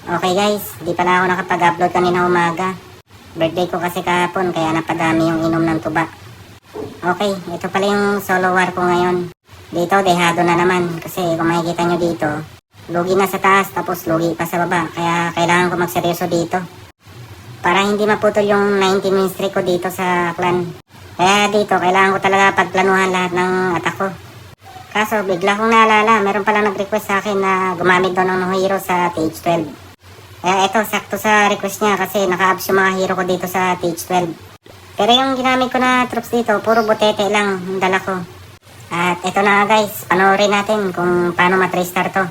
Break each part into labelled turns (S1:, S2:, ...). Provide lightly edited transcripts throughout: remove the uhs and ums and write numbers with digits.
S1: Okay guys, di pala ako nakapag-upload kanina umaga. Birthday ko kasi kahapon kaya napadami yung inom ng tuba. Okay, ito pala yung solo war ko ngayon. Dito dehado na naman kasi kung makikita nyo dito, lugi na sa taas tapos lugi pa sa baba. Kaya kailangan ko magseryoso dito. Para hindi maputol yung 90 min streak ko dito sa clan. Kaya dito kailangan ko talaga pagplanuhan lahat ng attack ko. Kaso bigla kong naalala, meron pala nag-request sa akin na gumamit daw ng hero sa TH12. Kaya ito, sakto sa request niya kasi naka-abs yung mga hero ko dito sa TH12. Pero yung ginamit ko na troops dito, puro botete lang yung dala ko. At ito na nga guys, panoorin natin kung paano mat-restart to.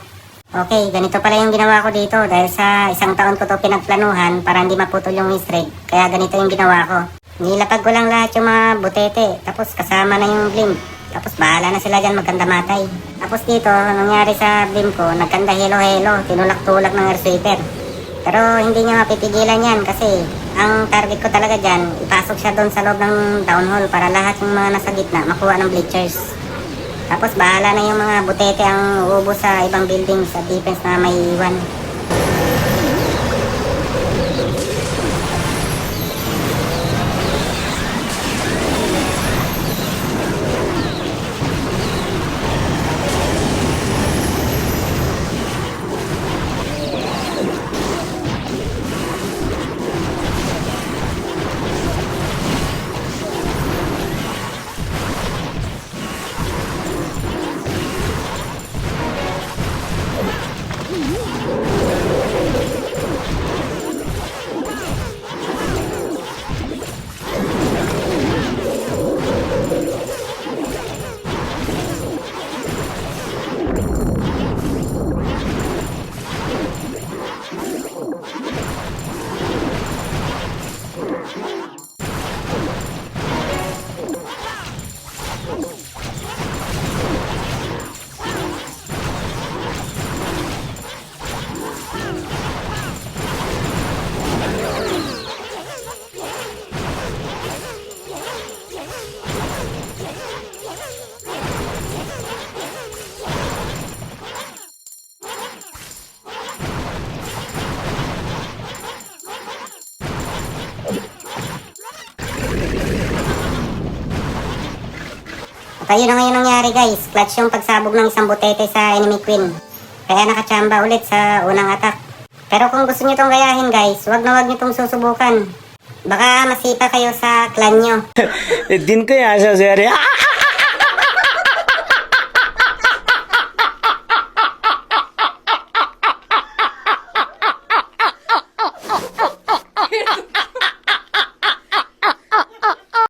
S1: Okay, ganito pala yung ginawa ko dito dahil sa isang taon ko to pinagplanuhan para hindi maputol yung win streak. Kaya ganito yung ginawa ko. Nilapag ko lang lahat yung mga botete, tapos kasama na yung blimp. Tapos bahala na sila dyan magkanda matay. Tapos dito, nangyari sa blimp ko, nagkanda helo-helo, tinulak-tulak ng air sweeper. Pero hindi niya mapipigilan yan kasi ang target ko talaga dyan, ipasok siya doon sa loob ng town hall para lahat yung mga nasa gitna makuha ng bleachers. Tapos bahala na yung mga butete ang uubos sa ibang buildings at defense na may iwan. At ayun na ngayon nangyari guys, clutch yung pagsabog ng isang botete sa enemy queen. Kaya nakachamba ulit sa unang attack. Pero kung gusto nyo itong gayahin guys, wag na wag nyo itong susubukan. Baka masipa kayo sa clan nyo.
S2: दिन को यहाँ से